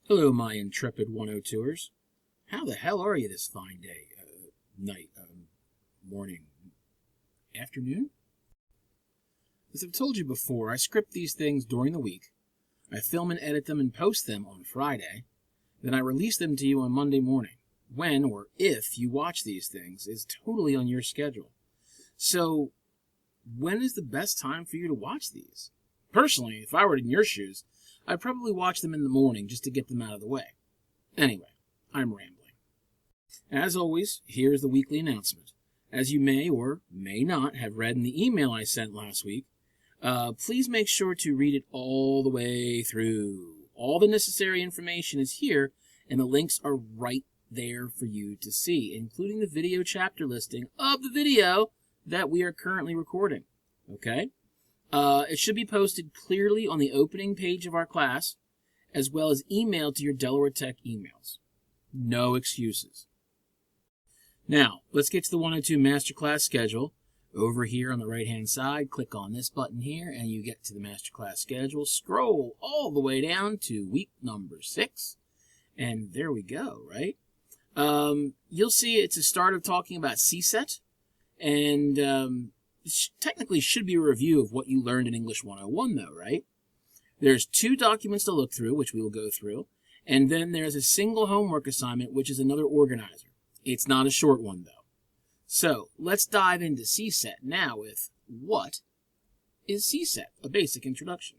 Hello, my intrepid 102ers. How the hell are you this fine day, night, morning, afternoon? As I've told you before, I script these things during the week. I film and edit them and post them on Friday. Then I release them to you on Monday morning. When or if you watch these things is totally on your schedule. So, when is the best time for you to watch these? Personally, if I were in your shoes, I'd probably watch them in the morning just to get them out of the way. Anyway, I'm rambling. As always, here's the weekly announcement. As you may or may not have read in the email I sent last week, please make sure to read it all the way through. All the necessary information is here, and the links are right there for you to see, including the video chapter listing of the video that we are currently recording. Okay? It should be posted clearly on the opening page of our class, as well as emailed to your Delaware Tech emails. No excuses. Now, let's get to the 102 Masterclass schedule. Over here on the right-hand side, click on this button here, and you get to the Masterclass schedule. Scroll all the way down to week number 6, and there we go, right? You'll see it's a start of talking about CSET, and technically should be a review of what you learned in English 101, though, right? There's 2 documents to look through, which we will go through, and then there's a single homework assignment, which is another organizer. It's not a short one, though. So, let's dive into CSET now with what is CSET, a basic introduction.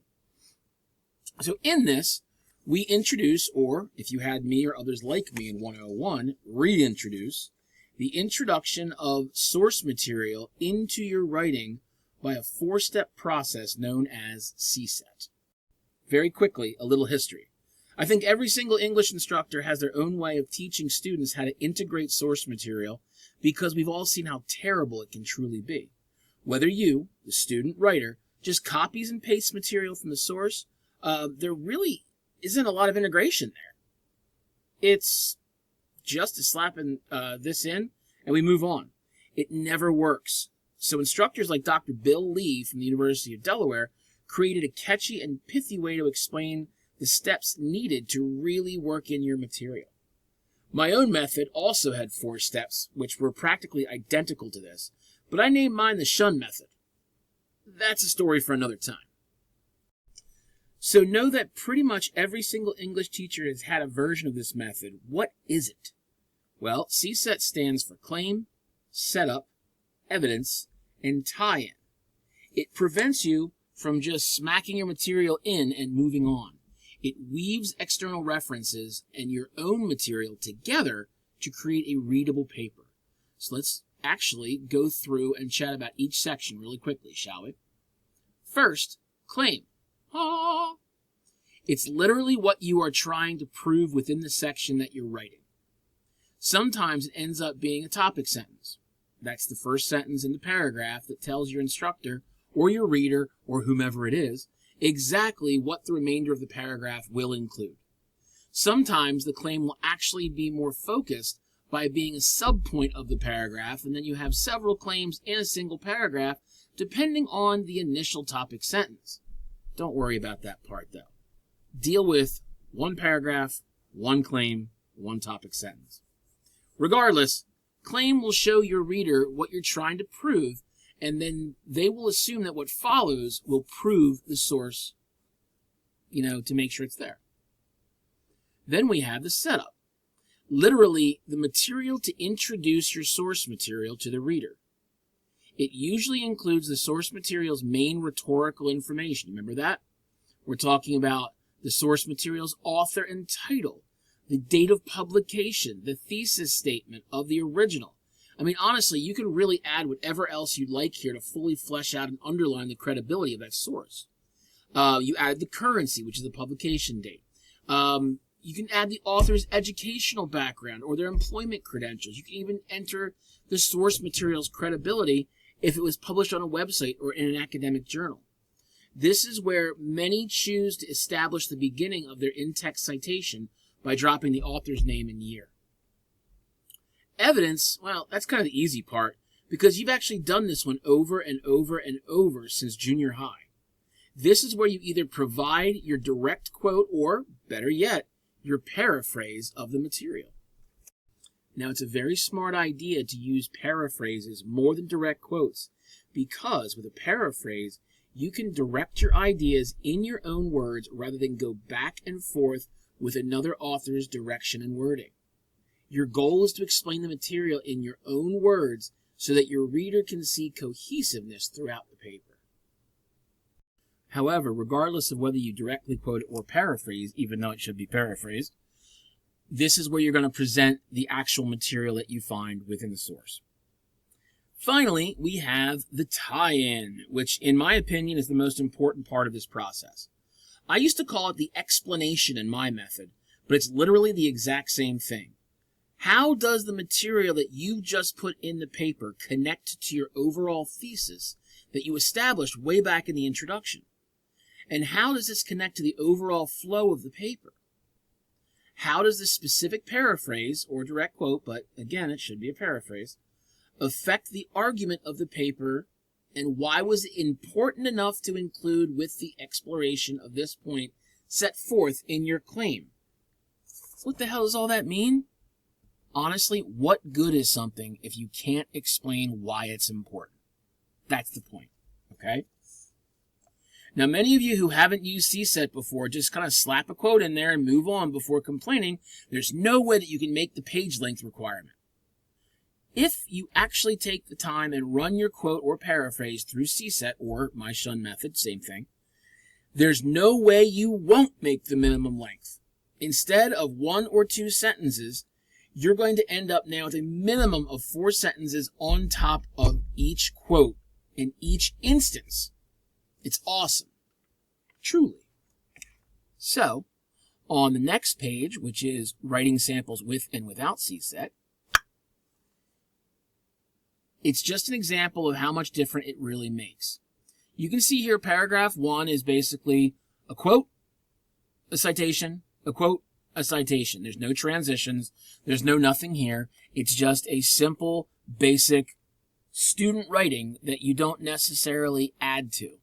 So in this, we introduce, or if you had me or others like me in 101, reintroduce the introduction of source material into your writing by a 4-step process known as CSET. Very quickly, a little history. I think every single English instructor has their own way of teaching students how to integrate source material because we've all seen how terrible it can truly be. Whether you, the student writer, just copies and pastes material from the source, there really isn't a lot of integration there. It's just a slapping this in, and we move on. It never works. So instructors like Dr. Bill Lee from the University of Delaware created a catchy and pithy way to explain the steps needed to really work in your material. My own method also had 4 steps, which were practically identical to this, but I named mine the Shun method. That's a story for another time. So know that pretty much every single English teacher has had a version of this method. What is it? Well, CSET stands for Claim, Setup, Evidence, and Tie-in. It prevents you from just smacking your material in and moving on. It weaves external references and your own material together to create a readable paper. So let's actually go through and chat about each section really quickly, shall we? First, claim. It's literally what you are trying to prove within the section that you're writing. Sometimes it ends up being a topic sentence. That's the first sentence in the paragraph that tells your instructor or your reader or whomever it is exactly what the remainder of the paragraph will include. Sometimes the claim will actually be more focused by being a subpoint of the paragraph, and then you have several claims in a single paragraph depending on the initial topic sentence. Don't worry about that part, though. Deal with 1 paragraph, 1 claim, 1 topic sentence. Regardless, claim will show your reader what you're trying to prove, and then they will assume that what follows will prove the source, to make sure it's there. Then we have the setup. Literally, the material to introduce your source material to the reader. It usually includes the source material's main rhetorical information. Remember that? We're talking about the source material's author and title, the date of publication, the thesis statement of the original. I mean, honestly, you can really add whatever else you'd like here to fully flesh out and underline the credibility of that source. You added the currency, which is the publication date. You can add the author's educational background or their employment credentials. You can even enter the source material's credibility if it was published on a website or in an academic journal. This is where many choose to establish the beginning of their in-text citation by dropping the author's name and year. Evidence, well, that's kind of the easy part because you've actually done this one over and over and over since junior high. This is where you either provide your direct quote or, better yet, your paraphrase of the material. Now, it's a very smart idea to use paraphrases more than direct quotes, because with a paraphrase, you can direct your ideas in your own words rather than go back and forth with another author's direction and wording. Your goal is to explain the material in your own words so that your reader can see cohesiveness throughout the paper. However, regardless of whether you directly quote or paraphrase, even though it should be paraphrased, this is where you're going to present the actual material that you find within the source. Finally, we have the tie-in, which in my opinion is the most important part of this process. I used to call it the explanation in my method, but it's literally the exact same thing. How does the material that you just put in the paper connect to your overall thesis that you established way back in the introduction? And how does this connect to the overall flow of the paper? How does this specific paraphrase, or direct quote, but again, it should be a paraphrase, affect the argument of the paper, and why was it important enough to include with the exploration of this point set forth in your claim? What the hell does all that mean? Honestly, what good is something if you can't explain why it's important? That's the point, okay? Now, many of you who haven't used CSET before just kind of slap a quote in there and move on before complaining. There's no way that you can make the page length requirement. If you actually take the time and run your quote or paraphrase through CSET or my Shun method, same thing, there's no way you won't make the minimum length. Instead of 1 or 2 sentences, you're going to end up now with a minimum of 4 sentences on top of each quote in each instance. It's awesome. Truly. So, on the next page, which is writing samples with and without CSET, it's just an example of how much different it really makes. You can see here paragraph 1 is basically a quote, a citation, a quote, a citation. There's no transitions. There's no nothing here. It's just a simple, basic student writing that you don't necessarily add to.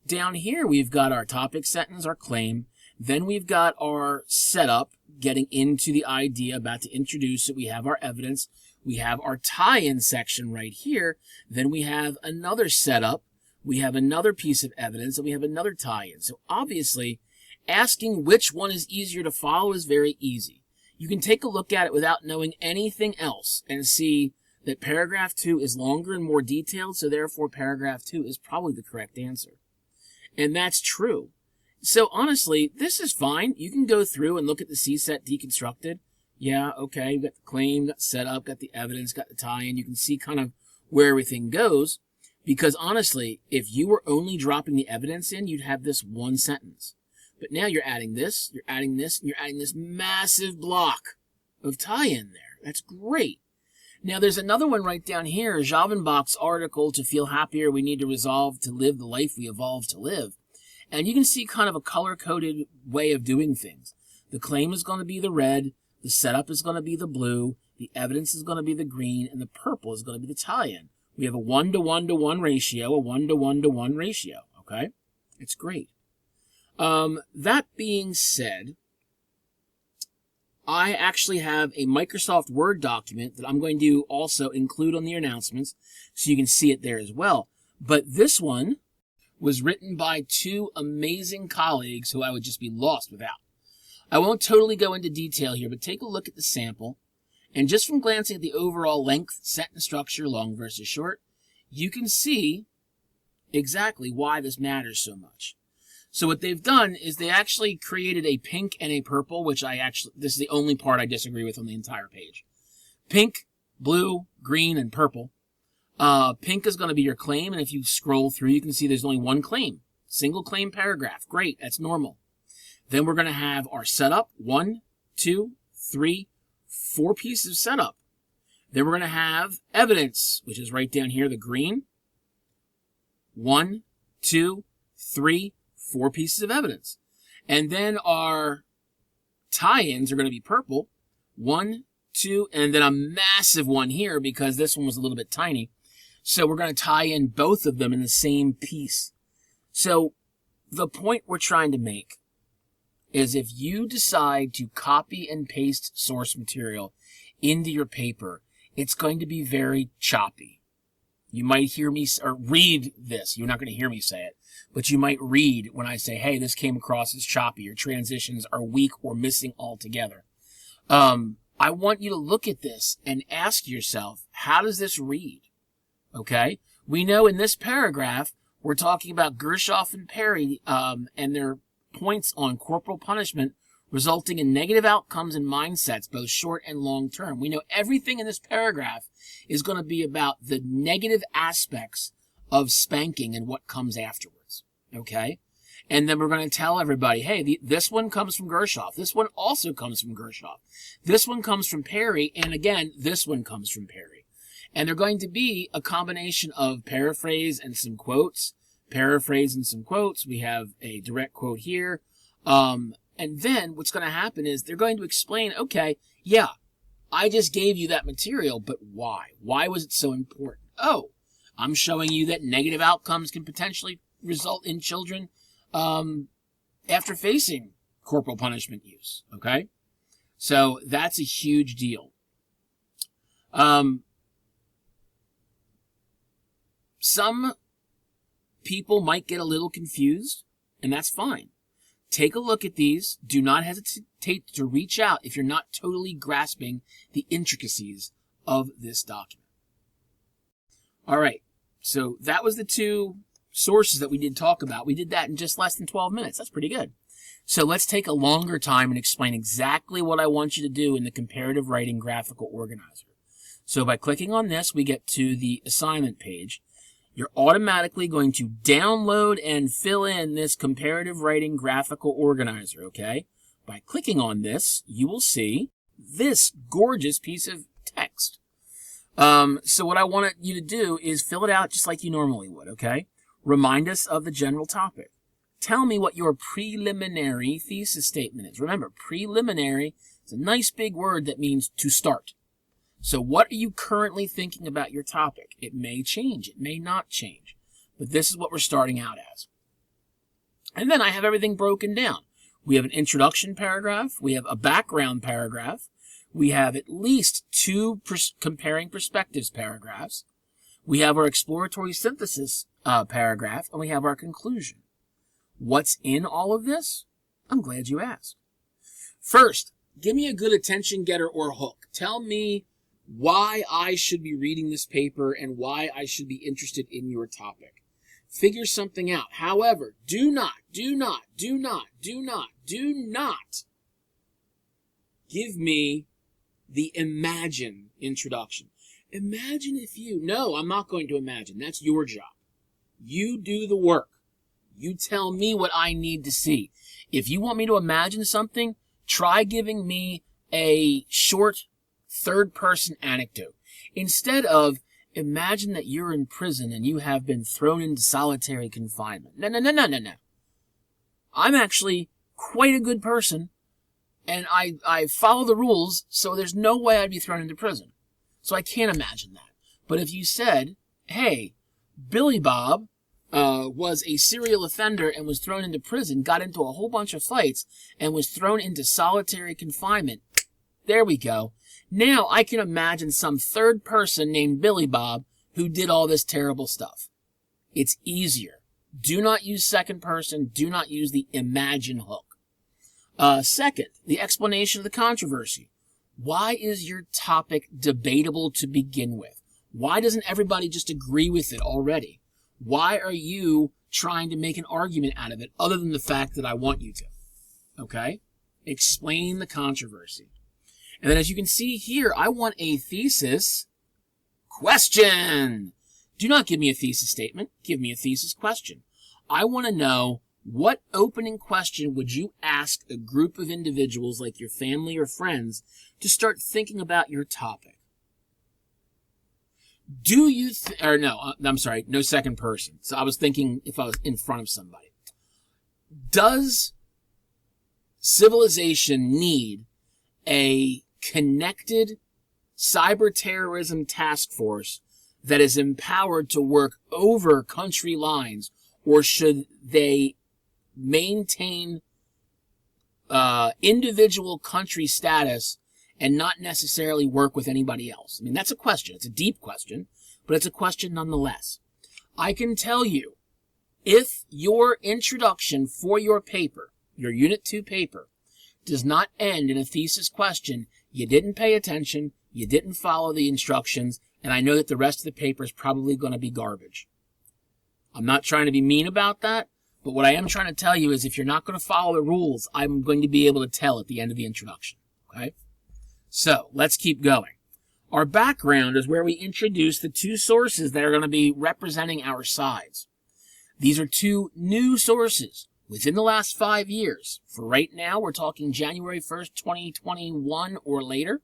Down here, we've got our topic sentence, our claim. Then we've got our setup, getting into the idea, about to introduce it. We have our evidence. We have our tie-in section right here. Then we have another setup. We have another piece of evidence, and we have another tie-in. So obviously, asking which one is easier to follow is very easy. You can take a look at it without knowing anything else and see that paragraph 2 is longer and more detailed, so therefore paragraph 2 is probably the correct answer. And that's true. So honestly, this is fine. You can go through and look at the CSET deconstructed. Yeah, okay, you've got the claim, got the setup, got the evidence, got the tie-in. You can see kind of where everything goes. Because honestly, if you were only dropping the evidence in, you'd have this one sentence. But now you're adding this, you're adding this, and you're adding this massive block of tie-in there. That's great. Now there's another one right down here, Javenbach's article, "To Feel Happier, We Need to Resolve to Live the Life We Evolved to Live." And you can see kind of a color-coded way of doing things. The claim is going to be the red, the setup is going to be the blue, the evidence is going to be the green, and the purple is going to be the tie-in. We have a 1-to-1-to-1 ratio, a 1-to-1-to-1 ratio, okay? It's great. That being said, I actually have a Microsoft Word document that I'm going to also include on the announcements so you can see it there as well. But this one was written by 2 amazing colleagues who I would just be lost without. I won't totally go into detail here, but take a look at the sample. And just from glancing at the overall length, sentence structure, long versus short, you can see exactly why this matters so much. So what they've done is they actually created a pink and a purple, which this is the only part I disagree with on the entire page. Pink, blue, green, and purple. Pink is going to be your claim, and if you scroll through, you can see there's only one claim. Single claim paragraph. Great, that's normal. Then we're going to have our setup. 1, 2, 3, 4 pieces of setup. Then we're going to have evidence, which is right down here, the green. 1, 2, 3, 4 pieces of evidence. And then our tie-ins are going to be purple. 1, 2, and then a massive one here because this one was a little bit tiny. So we're going to tie in both of them in the same piece. So the point we're trying to make is if you decide to copy and paste source material into your paper, it's going to be very choppy. You might hear me or read this. You're not going to hear me say it, but you might read when I say, hey, this came across as choppy. Your transitions are weak or missing altogether. I want you to look at this and ask yourself, how does this read? Okay? We know in this paragraph, we're talking about Gershoff and Perry and their points on corporal punishment resulting in negative outcomes and mindsets, both short and long term. We know everything in this paragraph is going to be about the negative aspects of spanking and what comes afterwards. Okay? And then we're going to tell everybody, hey, this one comes from Gershoff. This one also comes from Gershoff. This one comes from Perry. And again, this one comes from Perry. And they're going to be a combination of paraphrase and some quotes. Paraphrase and some quotes. We have a direct quote here. And then what's going to happen is they're going to explain, okay, yeah, I just gave you that material, but why? Why was it so important? Oh, I'm showing you that negative outcomes can potentially result in children after facing corporal punishment use, okay? So that's a huge deal. Some people might get a little confused, and that's fine. Take a look at these. Do not hesitate to reach out if you're not totally grasping the intricacies of this document. All right, so that was the two sources that we did talk about. We did that in just less than 12 minutes. That's pretty good. So let's take a longer time and explain exactly what I want you to do in the Comparative Writing Graphical Organizer. So by clicking on this, we get to the assignment page. You're automatically going to download and fill in this Comparative Writing Graphical Organizer, okay? By clicking on this, you will see this gorgeous piece of text. So what I want you to do is fill it out just like you normally would, okay? Remind us of the general topic. Tell me what your preliminary thesis statement is. Remember, preliminary is a nice big word that means to start. So what are you currently thinking about your topic? It may change. It may not change. But this is what we're starting out as. And then I have everything broken down. We have an introduction paragraph. We have a background paragraph. We have at least two comparing perspectives paragraphs. We have our exploratory synthesis paragraph. And we have our conclusion. What's in all of this? I'm glad you asked. First, give me a good attention getter or hook. Tell me why I should be reading this paper and why I should be interested in your topic. Figure something out. However, do not give me the imagine introduction. Imagine if you... No, I'm not going to imagine. That's your job. You do the work. You tell me what I need to see. If you want me to imagine something, try giving me a short third-person anecdote. Instead of, imagine that you're in prison and you have been thrown into solitary confinement. No. I'm actually quite a good person, and I follow the rules, so there's no way I'd be thrown into prison. So I can't imagine that. But if you said, hey, Billy Bob was a serial offender and was thrown into prison, got into a whole bunch of fights, and was thrown into solitary confinement, there we go. Now I can imagine some third person named Billy Bob who did all this terrible stuff. It's easier. Do not use second person. Do not use the imagine hook. Second, the explanation of the controversy. Why is your topic debatable to begin with? Why doesn't everybody just agree with it already? Why are you trying to make an argument out of it other than the fact that I want you to? Okay? Explain the controversy. And then as you can see here, I want a thesis question. Do not give me a thesis statement. Give me a thesis question. I want to know, what opening question would you ask a group of individuals like your family or friends to start thinking about your topic? Do you, no second person. So I was thinking if I was in front of somebody. Does civilization need a connected cyber terrorism task force that is empowered to work over country lines, or should they maintain individual country status and not necessarily work with anybody else? I mean, that's a question. It's a deep question, but it's a question nonetheless. I can tell you, if your introduction for your paper, your Unit 2 paper, does not end in a thesis question, you didn't pay attention, you didn't follow the instructions, and I know that the rest of the paper is probably going to be garbage. I'm not trying to be mean about that, but what I am trying to tell you is if you're not going to follow the rules, I'm going to be able to tell at the end of the introduction. Okay? So, let's keep going. Our background is where we introduce the two sources that are going to be representing our sides. These are two new sources within the last 5 years. For right now, we're talking January 1st, 2021 or later.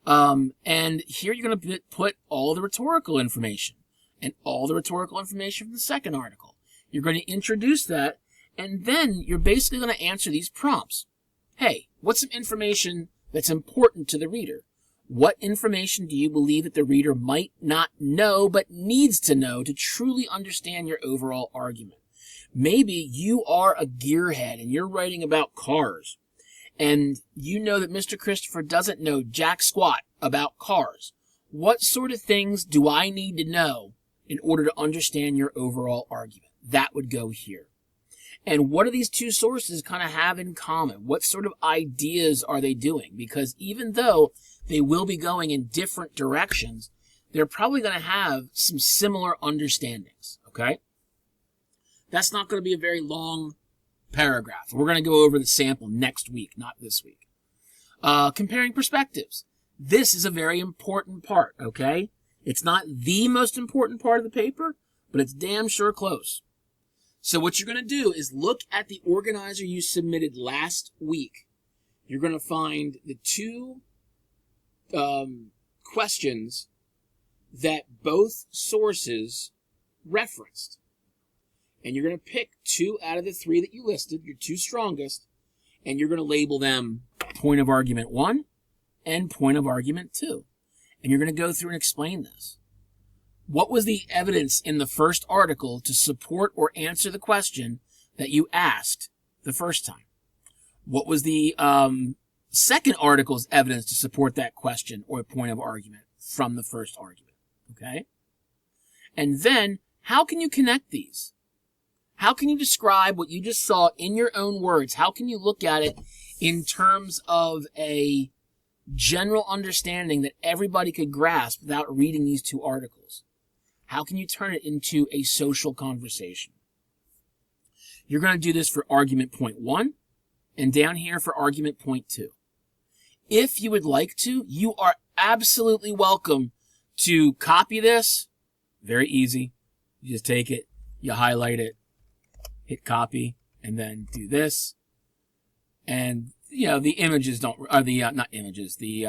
And here you're going to put all the rhetorical information and all the rhetorical information from the second article. You're going to introduce that, and then you're basically going to answer these prompts. Hey, what's some information that's important to the reader? What information do you believe that the reader might not know but needs to know to truly understand your overall argument? Maybe you are a gearhead and you're writing about cars, and you know that Mr. Christopher doesn't know jack squat about cars. What sort of things do I need to know in order to understand your overall argument? That would go here. And what do these two sources kind of have in common? What sort of ideas are they doing? Because even though they will be going in different directions, they're probably going to have some similar understandings, okay? That's not going to be a very long paragraph. We're going to go over the sample next week, not this week. Comparing perspectives. This is a very important part, okay? It's not the most important part of the paper, but it's damn sure close. So what you're going to do is look at the organizer you submitted last week. You're going to find the two questions that both sources referenced. And you're going to pick 2 out of the 3 that you listed, your 2 strongest, and you're going to label them point of argument 1 and point of argument 2. And you're going to go through and explain this. What was the evidence in the first article to support or answer the question that you asked the first time? What was the second article's evidence to support that question or point of argument from the first argument? Okay? And then, how can you connect these? How can you describe what you just saw in your own words? How can you look at it in terms of a general understanding that everybody could grasp without reading these 2 articles? How can you turn it into a social conversation? You're going to do this for argument point 1 and down here for argument point 2. If you would like to, you are absolutely welcome to copy this. Very easy. You just take it, you highlight it, hit copy, and then do this. And, you know, the images don't, or the, not images, the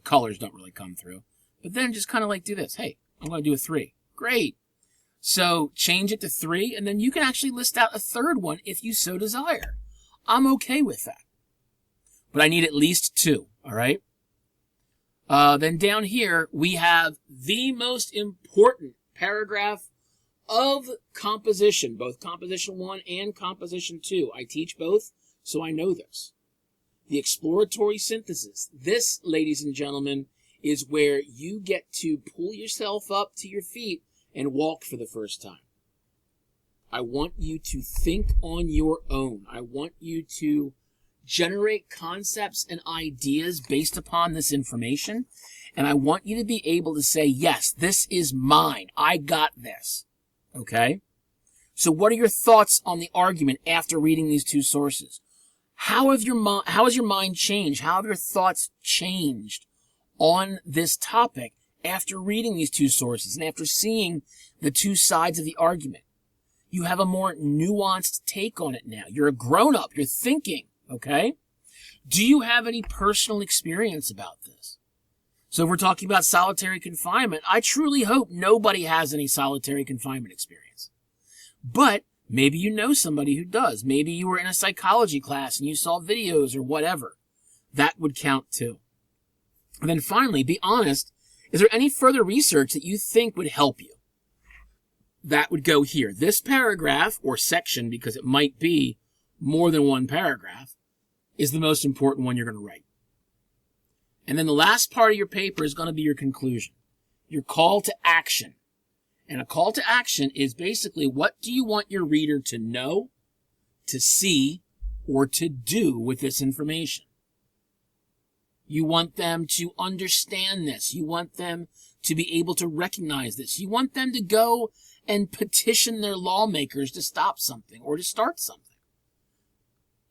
colors don't really come through. But then just kind of like do this. Hey, I'm going to do a 3. Great. So change it to 3, and then you can actually list out a third one if you so desire. I'm okay with that. But I need at least 2, all right? Then down here, we have the most important paragraph of composition, both composition 1 and composition 2. I teach both, so I know this. The exploratory synthesis. This, ladies and gentlemen, is where you get to pull yourself up to your feet and walk for the first time. I want you to think on your own. I want you to generate concepts and ideas based upon this information. And I want you to be able to say, yes, this is mine. I got this. Okay? So what are your thoughts on the argument after reading these 2 sources? How has your mind changed? How have your thoughts changed on this topic after reading these 2 sources and after seeing the 2 sides of the argument? You have a more nuanced take on it now. You're a grown-up. You're thinking, okay? Do you have any personal experience about this? So if we're talking about solitary confinement, I truly hope nobody has any solitary confinement experience. But maybe you know somebody who does. Maybe you were in a psychology class and you saw videos or whatever. That would count too. And then finally, be honest, is there any further research that you think would help you? That would go here. This paragraph, or section, because it might be more than one paragraph, is the most important one you're going to write. And then the last part of your paper is going to be your conclusion, your call to action. And a call to action is basically, what do you want your reader to know, to see, or to do with this information? You want them to understand this. You want them to be able to recognize this. You want them to go and petition their lawmakers to stop something or to start something.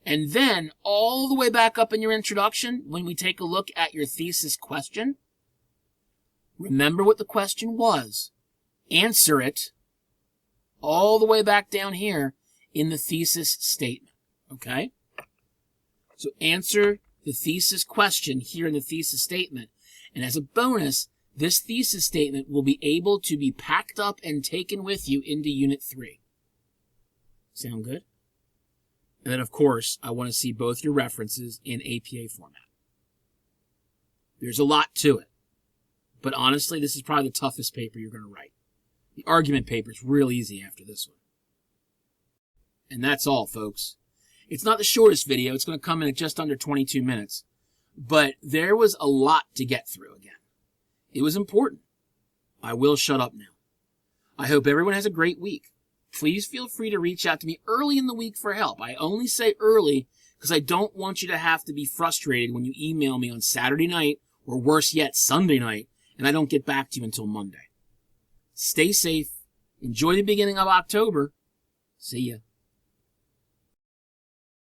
And then all the way back up in your introduction, when we take a look at your thesis question, remember what the question was. Answer it all the way back down here in the thesis statement, okay? So answer the thesis question here in the thesis statement. And as a bonus, this thesis statement will be able to be packed up and taken with you into Unit 3. Sound good? And then, of course, I want to see both your references in APA format. There's a lot to it. But honestly, this is probably the toughest paper you're going to write. The argument paper is real easy after this one. And that's all, folks. It's not the shortest video. It's going to come in at just under 22 minutes. But there was a lot to get through again. It was important. I will shut up now. I hope everyone has a great week. Please feel free to reach out to me early in the week for help. I only say early because I don't want you to have to be frustrated when you email me on Saturday night, or worse yet, Sunday night, and I don't get back to you until Monday. Stay safe. Enjoy the beginning of October. See ya.